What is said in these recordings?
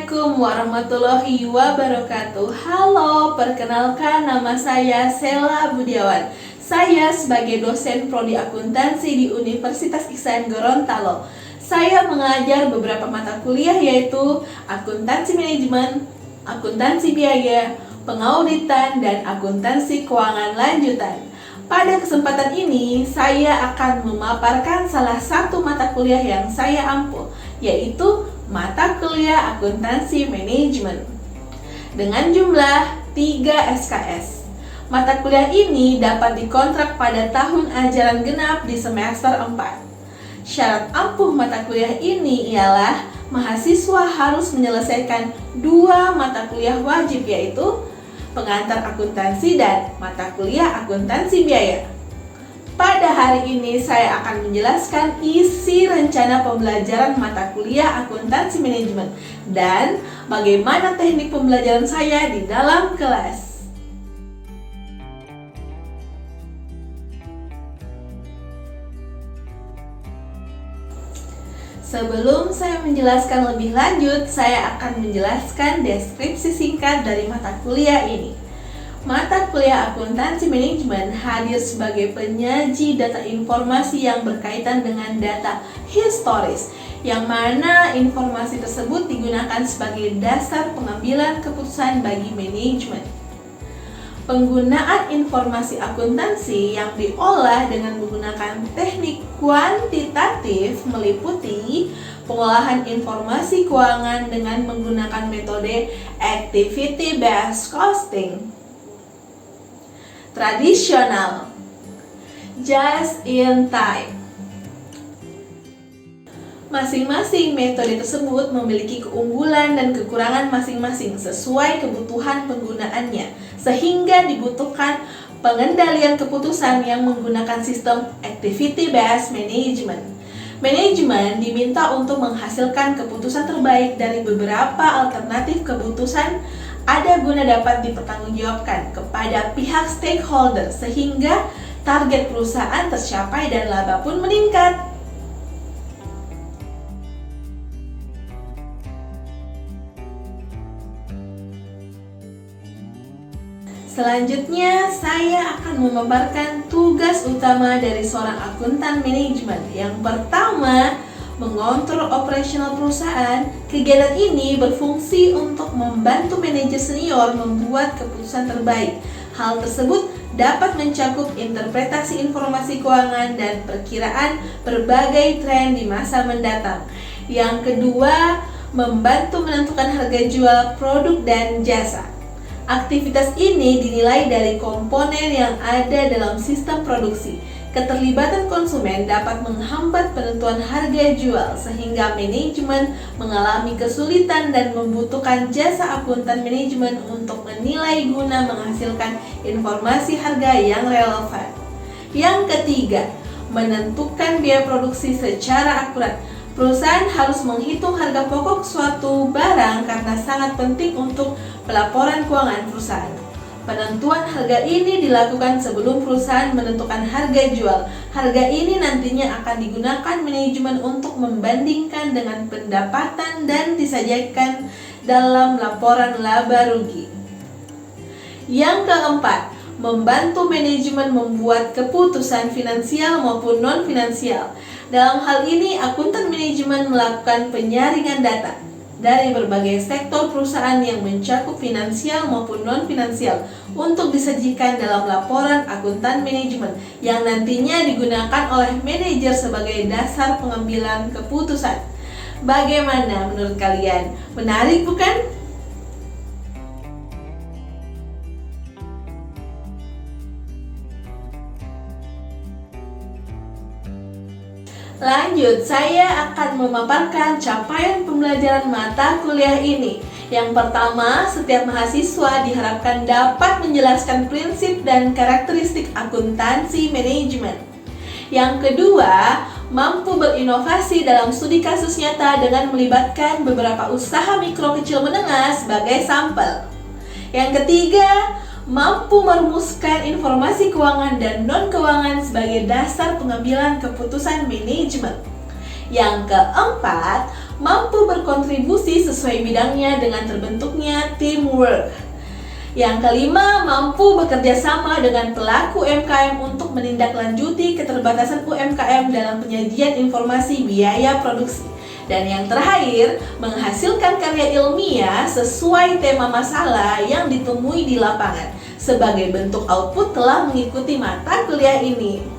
Assalamualaikum warahmatullahi wabarakatuh. Halo, perkenalkan nama saya Sela Budiawan. Saya sebagai dosen prodi akuntansi di Universitas IKSN Gorontalo. Saya mengajar beberapa mata kuliah yaitu akuntansi manajemen, akuntansi biaya, pengauditan, dan akuntansi keuangan lanjutan. Pada kesempatan ini, saya akan memaparkan salah satu mata kuliah yang saya ampu, yaitu mata kuliah akuntansi manajemen dengan jumlah 3 SKS. Mata kuliah ini dapat dikontrak pada tahun ajaran genap di semester 4. Syarat ampuh mata kuliah ini ialah mahasiswa harus menyelesaikan 2 mata kuliah wajib, yaitu pengantar akuntansi dan mata kuliah akuntansi biaya. Pada hari ini saya akan menjelaskan isi rencana pembelajaran mata kuliah akuntansi manajemen dan bagaimana teknik pembelajaran saya di dalam kelas. Sebelum saya menjelaskan lebih lanjut, saya akan menjelaskan deskripsi singkat dari mata kuliah ini. Mata kuliah akuntansi manajemen hadir sebagai penyaji data informasi yang berkaitan dengan data historis, yang mana informasi tersebut digunakan sebagai dasar pengambilan keputusan bagi manajemen. Penggunaan informasi akuntansi yang diolah dengan menggunakan teknik kuantitatif meliputi pengolahan informasi keuangan dengan menggunakan metode activity based costing tradisional, just in time. Masing-masing metode tersebut memiliki keunggulan dan kekurangan masing-masing sesuai kebutuhan penggunaannya, sehingga dibutuhkan pengendalian keputusan yang menggunakan sistem activity based management. Manajemen diminta untuk menghasilkan keputusan terbaik dari beberapa alternatif keputusan ada guna dapat dipertanggungjawabkan kepada pihak stakeholder sehingga target perusahaan tercapai dan laba pun meningkat. Selanjutnya, saya akan memaparkan tugas utama dari seorang akuntan manajemen. Yang pertama, mengontrol operasional perusahaan. Kegiatan ini berfungsi untuk membantu manajer senior membuat keputusan terbaik. Hal tersebut dapat mencakup interpretasi informasi keuangan dan perkiraan berbagai tren di masa mendatang. Yang kedua, membantu menentukan harga jual produk dan jasa. Aktivitas ini dinilai dari komponen yang ada dalam sistem produksi. Keterlibatan konsumen dapat menghambat penentuan harga jual sehingga manajemen mengalami kesulitan dan membutuhkan jasa akuntan manajemen untuk menilai guna menghasilkan informasi harga yang relevan. Yang ketiga, menentukan biaya produksi secara akurat. Perusahaan harus menghitung harga pokok suatu barang karena sangat penting untuk pelaporan keuangan perusahaan. Penentuan harga ini dilakukan sebelum perusahaan menentukan harga jual. Harga ini nantinya akan digunakan manajemen untuk membandingkan dengan pendapatan dan disajikan dalam laporan laba rugi. Yang keempat, membantu manajemen membuat keputusan finansial maupun non-finansial. Dalam hal ini, akuntan manajemen melakukan penyaringan data dari berbagai sektor perusahaan yang mencakup finansial maupun non-finansial untuk disajikan dalam laporan akuntan manajemen yang nantinya digunakan oleh manajer sebagai dasar pengambilan keputusan. Bagaimana menurut kalian? Menarik bukan? Lanjut, saya akan memaparkan capaian pembelajaran mata kuliah ini. Yang pertama, setiap mahasiswa diharapkan dapat menjelaskan prinsip dan karakteristik akuntansi manajemen. Yang kedua, mampu berinovasi dalam studi kasus nyata dengan melibatkan beberapa usaha mikro kecil menengah sebagai sampel. Yang ketiga, mampu merumuskan informasi keuangan dan non-keuangan sebagai dasar pengambilan keputusan manajemen. Yang keempat, mampu berkontribusi sesuai bidangnya dengan terbentuknya teamwork. Yang kelima, mampu bekerja sama dengan pelaku UMKM untuk menindaklanjuti keterbatasan UMKM dalam penyajian informasi biaya produksi. Dan yang terakhir, menghasilkan karya ilmiah sesuai tema masalah yang ditemui di lapangan. Sebagai bentuk output telah mengikuti mata kuliah ini.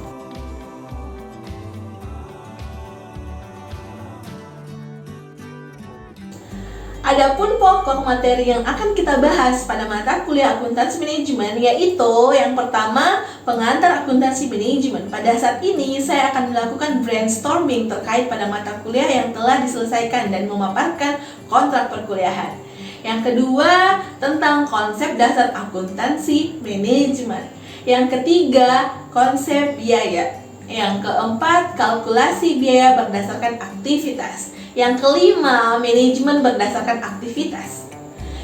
Adapun pokok materi yang akan kita bahas pada mata kuliah akuntansi manajemen yaitu yang pertama, pengantar akuntansi manajemen. Pada saat ini saya akan melakukan brainstorming terkait pada mata kuliah yang telah diselesaikan dan memaparkan kontrak perkuliahan. Yang kedua, tentang konsep dasar akuntansi manajemen. Yang ketiga, konsep biaya. Yang keempat, kalkulasi biaya berdasarkan aktivitas. Yang kelima, manajemen berdasarkan aktivitas.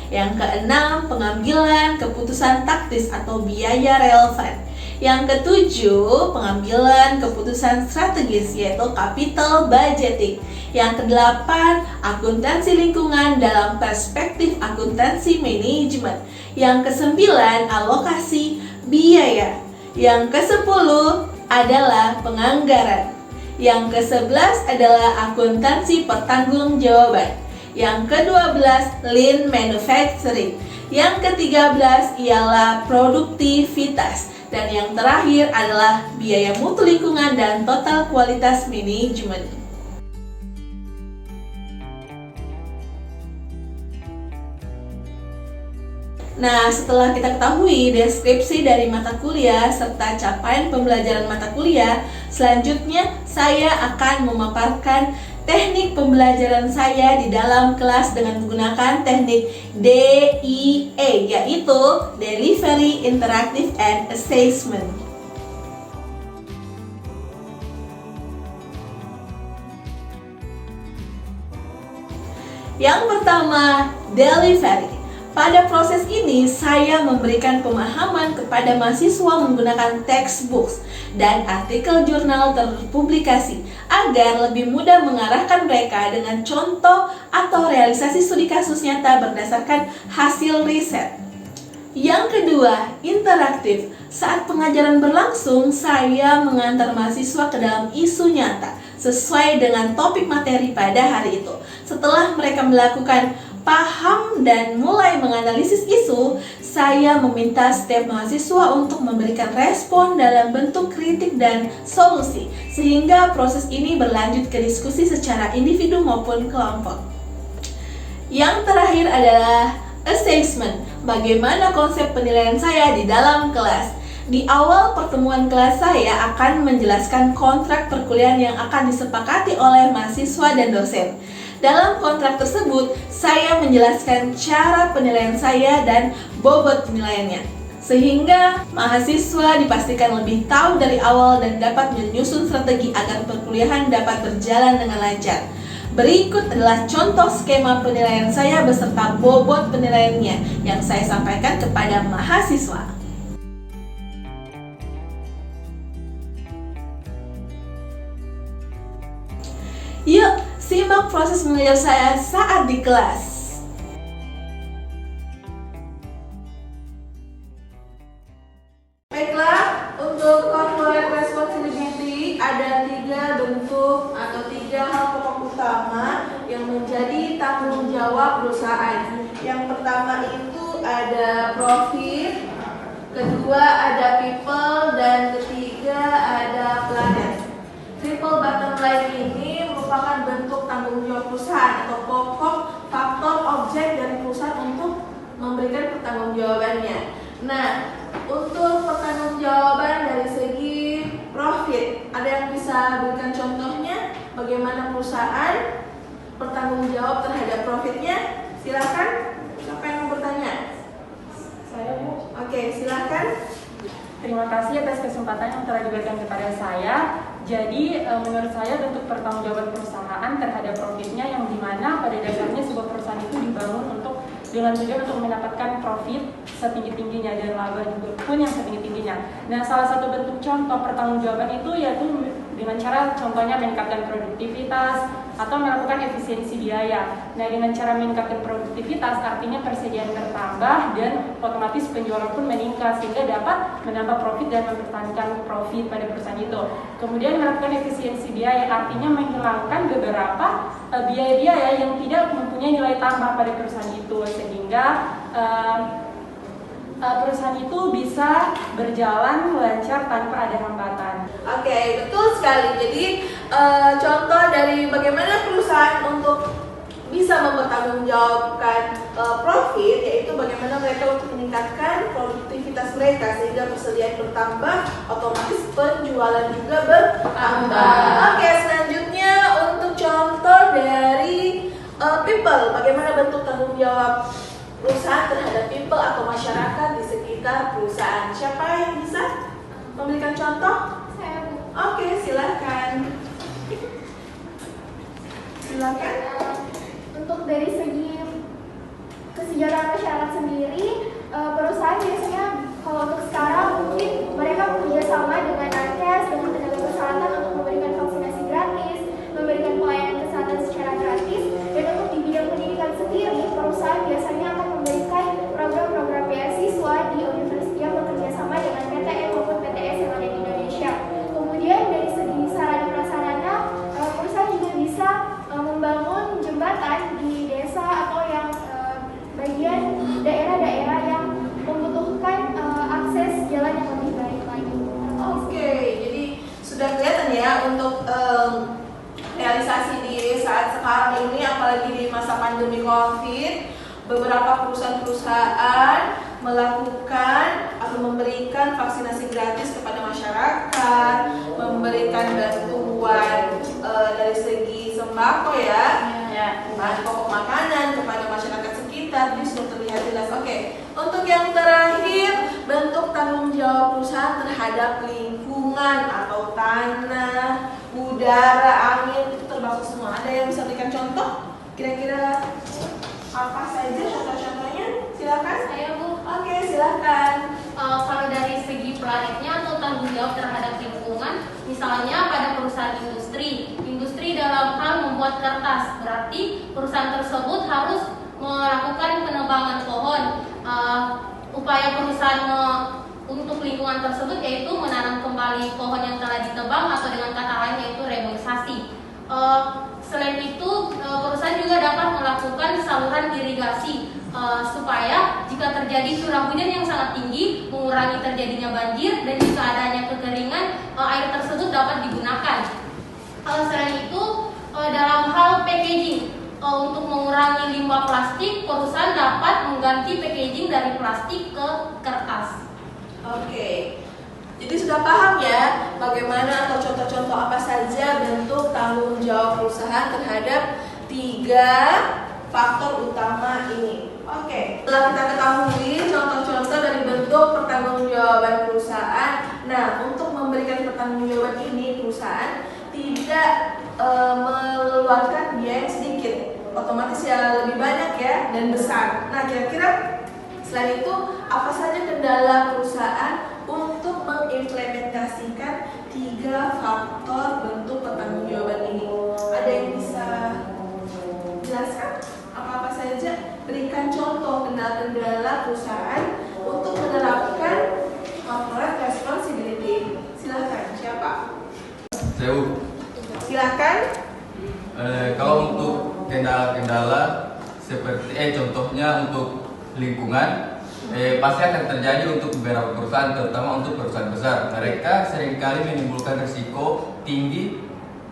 Yang keenam, pengambilan keputusan taktis atau biaya relevan. Yang ketujuh, pengambilan keputusan strategis yaitu capital budgeting. Yang kedelapan, akuntansi lingkungan dalam perspektif akuntansi manajemen. Yang kesembilan, alokasi biaya. Yang kesepuluh adalah penganggaran. Yang ke-11 adalah akuntansi pertanggungjawaban. Yang ke-12 lean manufacturing. Yang ke-13 ialah produktivitas. Dan yang terakhir adalah biaya mutu lingkungan dan total kualitas manajemen. Nah, setelah kita ketahui deskripsi dari mata kuliah serta capaian pembelajaran mata kuliah, selanjutnya saya akan memaparkan teknik pembelajaran saya di dalam kelas dengan menggunakan teknik DIA, yaitu Delivery, Interactive, and Assessment. Yang pertama, delivery. Pada proses ini, saya memberikan pemahaman kepada mahasiswa menggunakan textbooks dan artikel jurnal terpublikasi agar lebih mudah mengarahkan mereka dengan contoh atau realisasi studi kasus nyata berdasarkan hasil riset. Yang kedua, interaktif. Saat pengajaran berlangsung, saya mengantar mahasiswa ke dalam isu nyata sesuai dengan topik materi pada hari itu. Setelah mereka melakukan paham dan mulai menganalisis isu, saya meminta setiap mahasiswa untuk memberikan respon dalam bentuk kritik dan solusi, sehingga proses ini berlanjut ke diskusi secara individu maupun kelompok. Yang terakhir adalah assessment. Bagaimana konsep penilaian saya di dalam kelas? Di awal pertemuan kelas saya akan menjelaskan kontrak perkuliahan yang akan disepakati oleh mahasiswa dan dosen. Dalam kontrak tersebut, saya menjelaskan cara penilaian saya dan bobot penilaiannya, sehingga mahasiswa dipastikan lebih tahu dari awal dan dapat menyusun strategi agar perkuliahan dapat berjalan dengan lancar. Berikut adalah contoh skema penilaian saya beserta bobot penilaiannya yang saya sampaikan kepada mahasiswa. Yuk, simak proses mengajar saya saat di kelas. Baiklah, untuk corporate responsibility ada 3 bentuk atau 3 hal pokok utama yang menjadi tanggung jawab perusahaan. Yang pertama itu ada profit, kedua ada people, dan ketiga ada planet. Triple bottom line ini merupakan bentuk tanggung jawab perusahaan atau pokok faktor objek dari perusahaan untuk memberikan pertanggungjawabannya. Nah, untuk pertanggungjawaban dari segi profit, ada yang bisa berikan contohnya bagaimana perusahaan bertanggung jawab terhadap profitnya? Silakan. Siapa yang mau bertanya? Saya, Bu. Oke, silakan. Terima kasih atas kesempatan yang telah diberikan kepada saya. Jadi menurut saya bentuk pertanggungjawaban perusahaan terhadap profitnya yang dimana pada dasarnya sebuah perusahaan itu dibangun untuk dengan tujuan untuk mendapatkan profit setinggi-tingginya dan laba juga pun yang setinggi-tingginya. Nah, salah satu bentuk contoh pertanggungjawaban itu yaitu dengan cara contohnya meningkatkan produktivitas, atau melakukan efisiensi biaya. Nah, dengan cara meningkatkan produktivitas artinya persediaan bertambah dan otomatis penjualan pun meningkat sehingga dapat menambah profit dan mempertahankan profit pada perusahaan itu. Kemudian melakukan efisiensi biaya artinya menghilangkan beberapa biaya-biaya yang tidak mempunyai nilai tambah pada perusahaan itu sehingga perusahaan itu bisa berjalan lancar tanpa ada hambatan. Oke, betul sekali. Jadi contoh dari bagaimana perusahaan untuk bisa mempertanggungjawabkan profit, yaitu bagaimana mereka untuk meningkatkan produktivitas mereka sehingga persediaan bertambah, otomatis penjualan juga bertambah. Oke, selanjutnya untuk contoh dari people, bagaimana bentuk tanggung jawab perusahaan terhadap people atau masyarakat di sekitar perusahaan. Siapa yang bisa memberikan contoh? Saya, Bu. Oke, silakan. Silakan. Untuk dari segi kesejahteraan masyarakat sendiri, perusahaan biasanya kalau untuk sekarang mungkin mereka bekerja sama dengan nakes, dengan tenaga kesehatan untuk memberikan vaksinasi gratis, memberikan pelayanan kesehatan secara gratis, dan untuk di bidang pendidikan sendiri, perusahaan biasanya akan memberikan program-program beasiswa di universitas yang bekerja sama dengan PTN maupun PTS yang ada di Indonesia. Kemudian dari segi sarana prasarana, perusahaan juga bisa membangun jembatan di desa atau yang bagian daerah-daerah yang membutuhkan akses jalan yang lebih baik lagi. Oke, jadi sudah kelihatan ya untuk realisasi di saat sekarang ini, apalagi di masa pandemi COVID, beberapa perusahaan-perusahaan melakukan atau memberikan vaksinasi gratis kepada masyarakat, memberikan bantuan dari segi sembako ya, bahan pokok makanan kepada masyarakat sekitar. Ini sudah terlihat jelas. Oke, untuk yang terakhir, bentuk tanggung jawab perusahaan terhadap lingkungan atau tanah, udara, angin, itu termasuk semua. Ada yang bisa berikan contoh? Kira-kira apa saja contoh-contohnya? Silakan. Saya, Bu. Oke, silakan. Kalau dari segi planetnya atau tanggung jawab terhadap lingkungan, misalnya pada perusahaan industri dalam hal membuat kertas, berarti perusahaan tersebut harus melakukan penebangan pohon. Upaya perusahaan untuk lingkungan tersebut yaitu menanam kembali pohon yang telah ditebang atau dengan kata lain yaitu reboisasi. Selain itu, perusahaan juga dapat melakukan saluran irigasi supaya jika terjadi curah hujan yang sangat tinggi, mengurangi terjadinya banjir, dan jika adanya kekeringan, air tersebut dapat digunakan. Selain itu, dalam hal packaging, untuk mengurangi limbah plastik, perusahaan dapat mengganti packaging dari plastik ke kertas. Oke, jadi sudah paham ya bagaimana atau contoh-contoh apa saja bentuk tanggung jawab perusahaan terhadap 3 faktor utama ini. Oke, setelah kita ketahui contoh-contoh dari bentuk pertanggungjawaban perusahaan, nah untuk memberikan pertanggungjawaban ini perusahaan tidak mengeluarkan biaya yang sedikit, otomatis ya lebih banyak ya dan besar. Nah kira-kira selain itu apa saja kendala perusahaan untuk mengimplementasikan 3 faktor bentuk pertanggungjawaban ini? Ada yang bisa jelaskan apa-apa saja? Berikan contoh kendala-kendala perusahaan untuk menerapkan corporate responsibility. Silahkan, siapa? Saya, Bu. Silahkan. Kalau untuk kendala-kendala seperti contohnya untuk lingkungan, pasti akan terjadi untuk beberapa perusahaan, terutama untuk perusahaan besar. Mereka seringkali menimbulkan risiko tinggi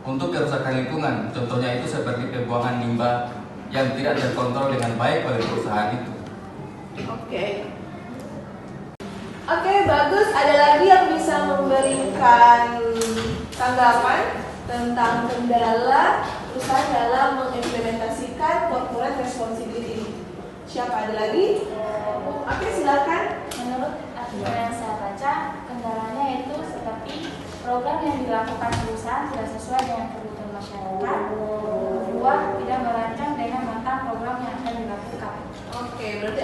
untuk kerusakan lingkungan. Contohnya itu seperti pembuangan limbah yang tidak terkontrol dengan baik oleh perusahaan itu. Oke, bagus. Ada lagi yang bisa memberikan tanggapan tentang kendala perusahaan dalam mengimplementasikan corporate responsibility? Siapa, ada lagi? Oke, silakan. Menurut artikel yang saya baca, kendalanya itu seperti program yang dilakukan perusahaan tidak sesuai dengan kebutuhan masyarakat. Kedua, tidak merancang dengan matang program yang akan dilakukan. Oke, berarti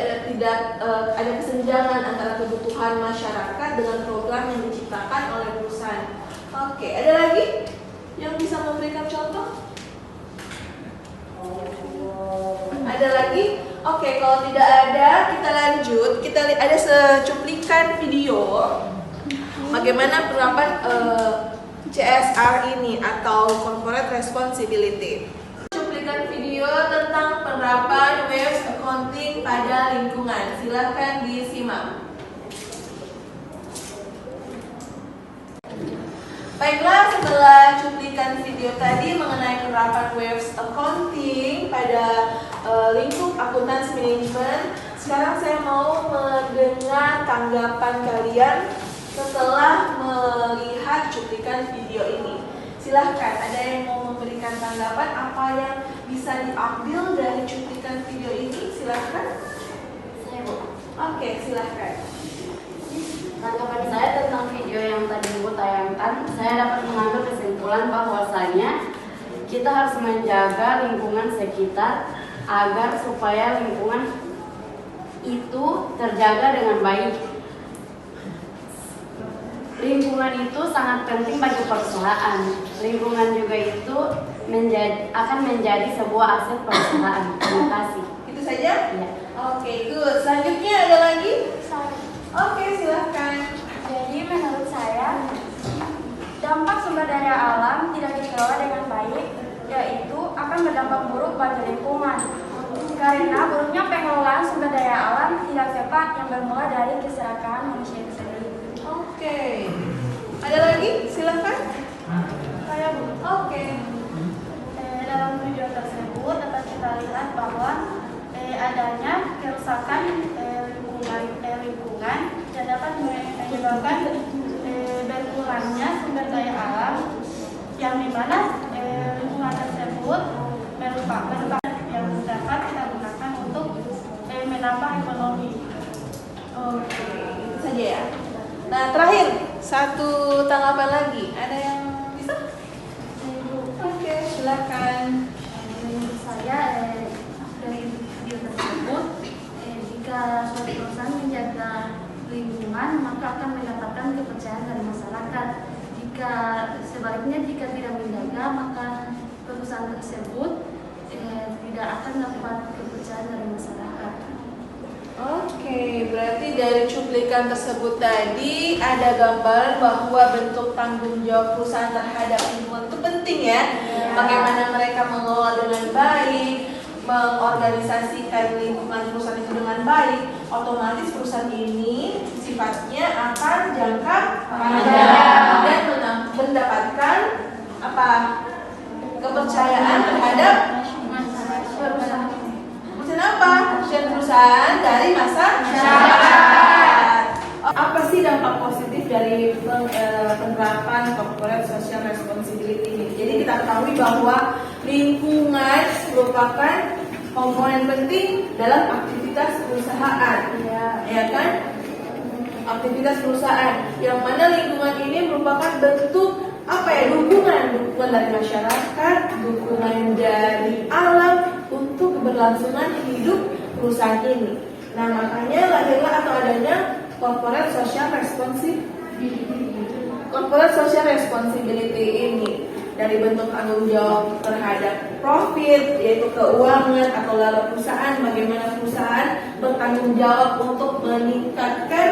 ada kesenjangan antara kebutuhan masyarakat dengan program yang diciptakan oleh perusahaan. Oke, ada lagi yang bisa memberikan contoh? Ada lagi? Oke, kalau tidak ada, kita lanjut. Kita ada secuplikan video bagaimana penerapan CSR ini atau Corporate Responsibility. Cuplikan video tentang penerapan waste accounting pada lingkungan. Silakan disimak. Baiklah, setelah cuplikan video tadi mengenai penerapan waste accounting pada lingkup akuntansi manajemen, sekarang saya mau mendengar tanggapan kalian setelah melihat cuplikan video ini. Silahkan, ada yang mau memberikan tanggapan apa yang bisa diambil dari cuplikan video ini? Silahkan. Saya, Bu. Oke, silahkan. Tanggapan saya tentang video yang tadi Ibu tayangkan, saya dapat mengambil kesimpulan bahwasanya kita harus menjaga lingkungan sekitar agar supaya lingkungan itu terjaga dengan baik. Lingkungan itu sangat penting bagi perusahaan. Lingkungan juga itu akan menjadi sebuah aset perusahaan. Terima kasih. Itu saja? Ya. Oke, good. Selanjutnya ada lagi? Oke, silahkan. Jadi menurut saya, dampak sumber daya alam tidak dikelola dengan baik, yaitu akan berdampak buruk bagi lingkungan. Karena buruknya pengelolaan sumber daya alam tidak tepat yang bermula dari keserakahan manusia itu sendiri. Oke. Ada lagi? Silahkan. Saya, Bu. Oke. Dalam video tersebut dapat kita lihat bahwa adanya kerusakan lingkungan dan dapat menyebabkan berkurangnya sumber daya alam yang dimana lingkungan tersebut merupakan yang dapat kita gunakan untuk menambah ekonomi. Oke, itu saja ya. Nah, terakhir satu tanggapan lagi. Ada yang bisa? Oke, silakan. Menurut saya dari video tersebut, jika suatu perusahaan menjaga lingkungan maka akan mendapatkan kepercayaan dari masyarakat. Jika sebaliknya jika tidak menjaga maka perusahaan tersebut tidak akan dapat kepercayaan dari masyarakat. Oke, berarti dari cuplikan tersebut tadi ada gambaran bahwa bentuk tanggung jawab perusahaan terhadap lingkungan itu penting ya. Bagaimana mereka mengelola dengan baik, mengorganisasikan lingkungan perusahaan itu dengan baik, otomatis perusahaan ini sifatnya akan jangka panjang dan mendapatkan apa? Kepercayaan terhadap perusahaan. Kenapa? Perusahaan dari masyarakat. Apa sih dampak positif dari penerapan corporate social responsibility ini? Jadi kita ketahui bahwa lingkungan merupakan komponen penting dalam aktivitas perusahaan, ya kan? Aktivitas perusahaan, yang mana lingkungan ini merupakan bentuk dukungan dari masyarakat, dukungan dari alam untuk keberlangsungan hidup perusahaan ini. Nah, makanya lahirlah atau adanya corporate social responsibility ini dari bentuk tanggung jawab terhadap profit, yaitu keuangan atau laba perusahaan. Bagaimana perusahaan bertanggung jawab untuk meningkatkan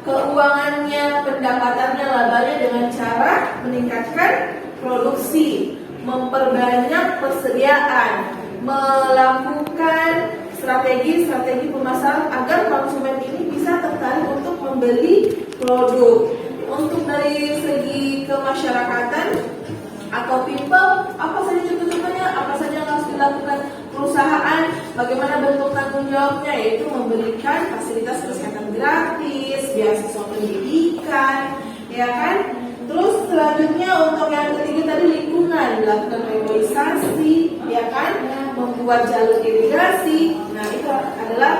keuangannya, pendapatannya, labanya dengan cara meningkatkan produksi, memperbanyak persediaan, melakukan strategi pemasaran agar konsumen ini bisa tertarik untuk membeli produk. Untuk dari segi kemasyarakatan atau people, apa saja contoh-contohnya, apa saja yang harus dilakukan perusahaan, bagaimana bentuk tanggung jawabnya, yaitu memberikan fasilitas kesehatan gratis, beasiswa pendidikan, ya kan? Terus selanjutnya untuk yang ketiga tadi lingkungan, dilakukan reboisasi, ya kan? Membuat jalur irigasi. Nah, itu adalah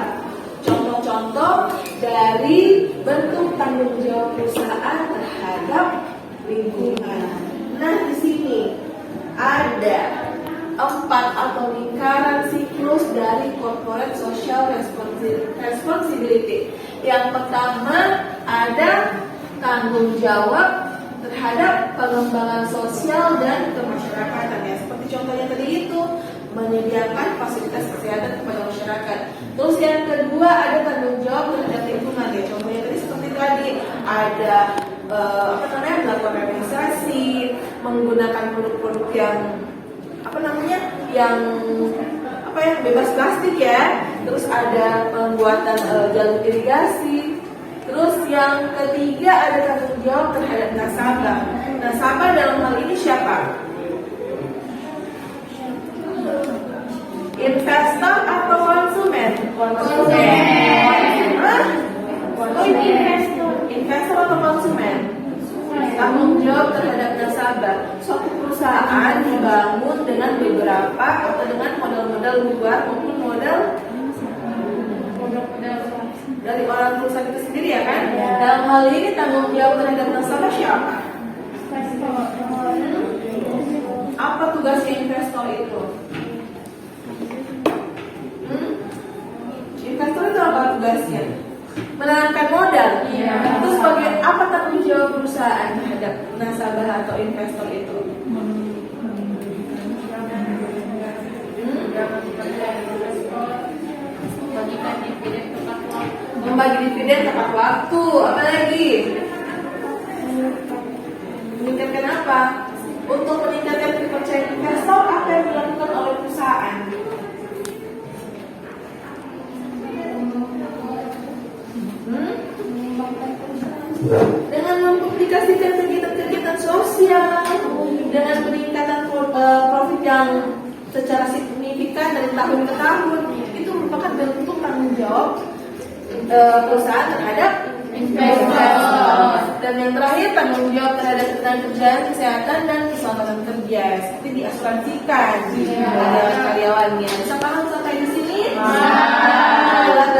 contoh-contoh dari bentuk tanggung jawab perusahaan terhadap lingkungan. Nah, di sini ada 4 atau lingkaran siklus dari corporate social responsibility. Yang pertama ada tanggung jawab terhadap pengembangan sosial dan kemasyarakatan, ya. Seperti contohnya tadi itu menyediakan fasilitas kesehatan kepada masyarakat. Terus yang kedua ada tanggung jawab terhadap lingkungan ya. Contohnya tadi seperti tadi ada melakukan revitalisasi, menggunakan produk-produk yang bebas plastik ya. Terus ada pembuatan jalur irigasi. Terus yang ketiga ada tanggung jawab terhadap nasabah. Nasabah dalam hal ini siapa? Investor atau konsumen? Investor atau konsumen? Tanggung jawab terhadap nasabah. Suatu perusahaan dibangun dengan beberapa atau dengan modal-modal luar maupun modal dari orang perusahaan itu sendiri ya kan? Dalam hal ini tanggung jawab terhadap nasabah siapa? Apa tugasnya investor itu? Investor itu apa tugasnya? Menanamkan modal. Terus apa tanggung jawab perusahaan terhadap nasabah atau investor itu? Membagi dividen tepat waktu. Apa lagi? Meningkatkan apa? Untuk meningkatkan kepercayaan investor, apa yang dilakukan oleh perusahaan? Dengan mempublikasikan kegiatan-kegiatan sosial, dengan peningkatan profit yang secara signifikan dari tahun ke tahun, itu merupakan bentuk tanggung jawab perusahaan terhadap investor. Dan yang terakhir tanggung jawab terhadap ketenagakerjaan, kesehatan dan keselamatan kerja, seperti diasuransikan pada karyawannya. Bisa paham sampai di sini? Adalah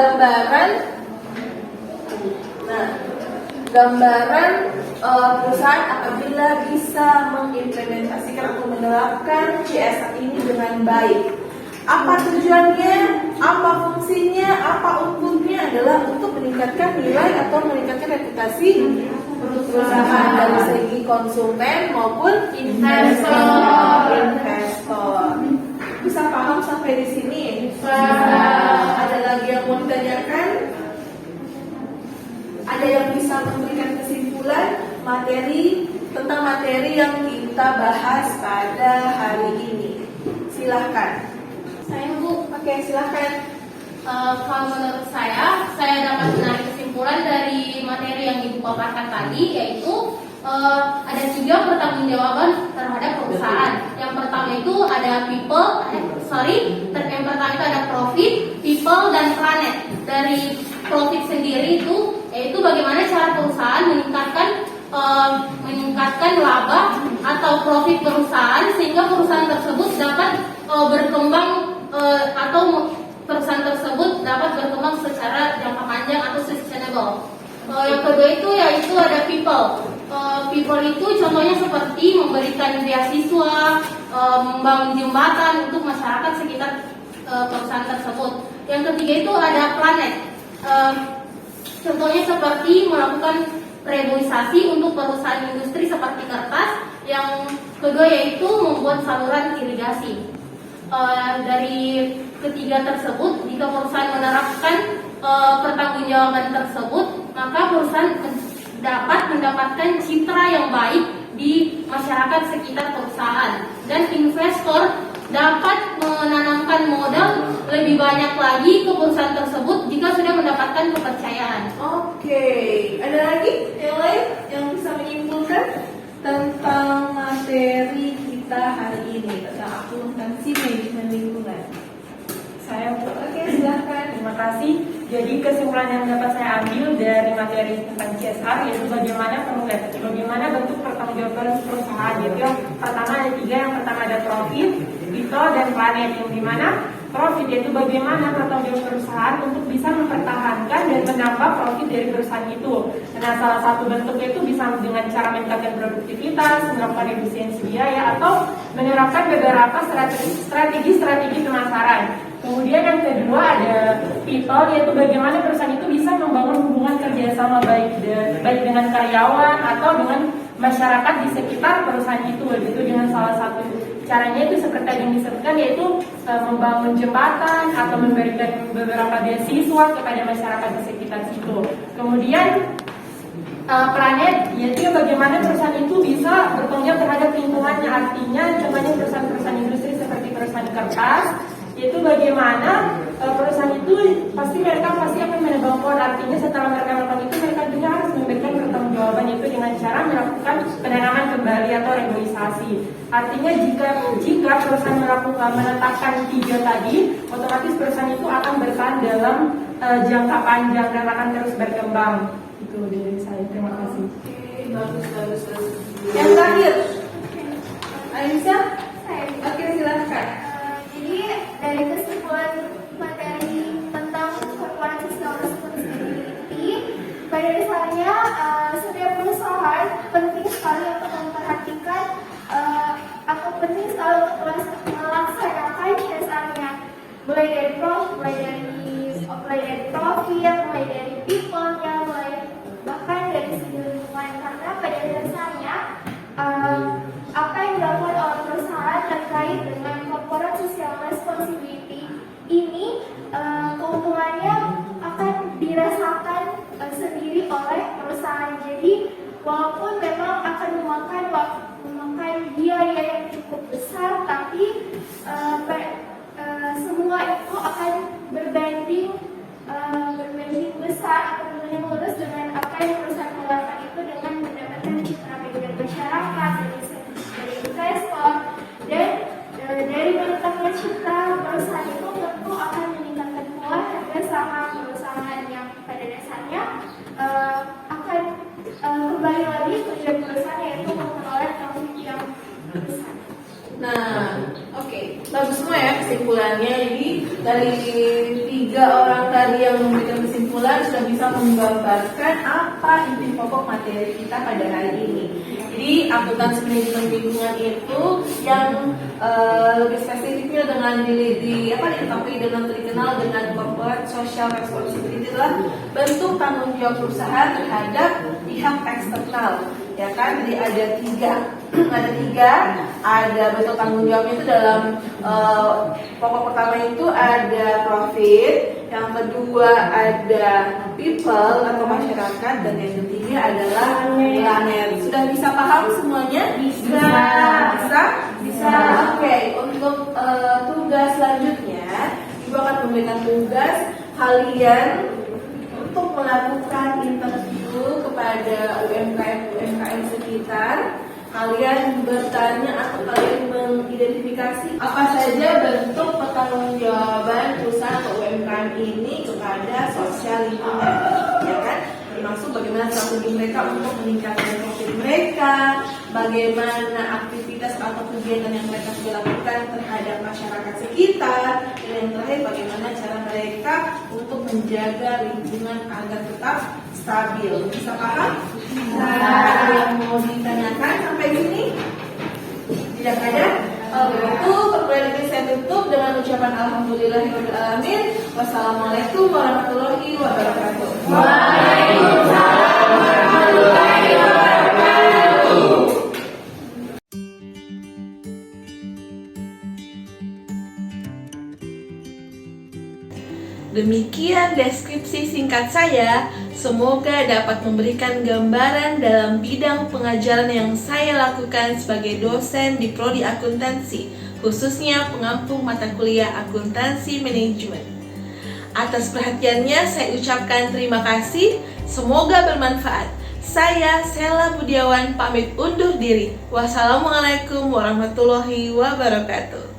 gambaran perusahaan apabila bisa mengimplementasikan atau menerapkan CSR ini dengan baik. Apa tujuannya? Apa fungsinya? Apa outputnya? Adalah untuk meningkatkan nilai atau meningkatkan reputasi perusahaan dari segi konsumen maupun investor. Bisa paham sampai di sini? Ada lagi yang mau ditanyakan? Ada yang bisa memberikan kesimpulan tentang materi yang kita bahas pada hari ini? Silahkan. Saya Bu. Oke, silahkan. Kalau menurut saya dapat menarik kesimpulan dari materi yang Ibu paparkan tadi, yaitu ada 3 pertanggungjawaban terhadap perusahaan. Yang pertama itu ada yang pertama itu ada profit, people, dan planet. Dari profit sendiri itu yaitu bagaimana cara perusahaan meningkatkan laba atau profit perusahaan sehingga perusahaan tersebut dapat berkembang atau perusahaan tersebut dapat berkembang secara jangka panjang atau sustainable. Yang kedua itu yaitu ada people. People itu contohnya seperti memberikan beasiswa, membangun jembatan untuk masyarakat sekitar perusahaan tersebut. Yang ketiga itu ada planet. Contohnya seperti melakukan reboisasi untuk perusahaan industri seperti kertas. Yang kedua yaitu membuat saluran irigasi. Dari ketiga tersebut, jika perusahaan menerapkan pertanggungjawaban tersebut, maka perusahaan dapat mendapatkan citra yang baik di masyarakat sekitar perusahaan, dan investor dapat menanamkan modal lebih banyak lagi ke perusahaan tersebut jika sudah mendapatkan kepercayaan. Oke, ada lagi yang lain yang bisa menyimpulkan tentang materi kita hari ini tentang akuntansi manajemen lingkungan? Saya Bu. Oke, silahkan. Terima kasih. Jadi kesimpulan yang dapat saya ambil dari materi tentang CSR yaitu bagaimana bentuk pertanggungjawaban perusahaan. Yaitu yang pertama ada 3, yang pertama ada profit, people, dan planet. Yang dimana profit yaitu bagaimana pertanggungjawaban perusahaan untuk bisa mempertahankan dan menambah profit dari perusahaan itu. Nah, salah satu bentuknya itu bisa dengan cara meningkatkan produktivitas, melakukan efisiensi biaya, atau menerapkan beberapa strategi pemasaran. Kemudian yang kedua ada people, yaitu bagaimana perusahaan itu bisa membangun hubungan kerjasama baik dengan karyawan atau dengan masyarakat di sekitar perusahaan itu, gitu, dengan salah satu Caranya itu seperti yang disebutkan, yaitu membangun jembatan atau memberikan beberapa beasiswa kepada masyarakat di sekitar situ. Kemudian planet, yaitu bagaimana perusahaan itu bisa bertanggung jawab terhadap lingkungannya. Artinya contohnya perusahaan-perusahaan industri seperti perusahaan kertas, yaitu bagaimana perusahaan itu mereka pasti akan menebang pohon. Artinya setelah mereka melakukan itu, mereka juga harus memberikan pertanggungjawaban itu dengan cara melakukan penanaman kembali atau reboisasi. Artinya jika perusahaan menetapkan 3 tadi, otomatis perusahaan itu akan bertahan dalam jangka panjang dan akan terus berkembang. Itu dari saya. Terima kasih. Bagus. Yang terakhir, Aisyah. Oke, silakan. Jadi dari kesimpulan materi tentang corporate social responsibility, pada dasarnya setiap perusahaan penting sekali untuk memperhatikan atau penting sekali untuk melaksanakan CSR-nya, mulai dari profit, mulai dari people-nya, bahkan dari segi lingkungan. Karena pada dasarnya apa yang dilakukan oleh perusahaan terkait dengan corporate social responsibility ini keuntungannya akan dirasakan sendiri oleh perusahaan. Jadi walaupun memang akan memakan biaya yang cukup besar, tapi semua itu akan berbanding besar atau berbanding lurus dengan apa yang perusahaan mengeluarkan itu, dengan mendapatkan citra baik dari masyarakat, dari investor, dan dari meningkatkan citra perusahaan itu tentu akan meningkatkan pula harga saham perusahaan yang pada dasarnya akan kembali lagi tujuan perusahaan, yaitu memperoleh profit yang besar. Nah, oke, bagus semua ya kesimpulannya. Jadi dari 3 orang tadi yang memberikan kesimpulan sudah bisa menggambarkan apa inti pokok materi kita pada hari ini. Jadi akuntansi manajemen lingkungan itu yang lebih spesifiknya dengan diketahui dengan dikenal dengan corporate social responsibility adalah bentuk tanggung jawab perusahaan terhadap pihak eksternal. Ya kan, jadi ada 3, ada bentuk tanggung jawabnya itu dalam pokok pertama itu ada profit, yang kedua ada people atau masyarakat, dan yang ketiga adalah planet. Sudah bisa paham semuanya? Bisa. Oke, untuk tugas selanjutnya Ibu akan memberikan tugas kalian untuk melakukan interview kepada UMKM sekitar. Kalian bertanya atau kalian mengidentifikasi apa saja bentuk pertanggungjawaban perusahaan atau UMKM ini kepada sosial lingkungan, ya kan? Termasuk bagaimana strategi mereka untuk meningkatkan profit mereka, bagaimana aktivitas atau kegiatan yang mereka sudah lakukan terhadap masyarakat sekitar, dan yang terakhir bagaimana cara mereka untuk menjaga lingkungan agar tetap stabil. Bisa paham? Ada yang mau ditanyakan sampai sini? Tidak ada? Itu perkuliahan ini saya tutup dengan ucapan alhamdulillahirobbilalamin. Wassalamualaikum warahmatullahi wabarakatuh. Waalaikumsalam warahmatullahi wabarakatuh. Demikian deskripsi singkat saya. Semoga dapat memberikan gambaran dalam bidang pengajaran yang saya lakukan sebagai dosen di Prodi Akuntansi, khususnya pengampu mata kuliah Akuntansi Manajemen. Atas perhatiannya saya ucapkan terima kasih. Semoga bermanfaat. Saya Sela Budiawan pamit undur diri. Wassalamualaikum warahmatullahi wabarakatuh.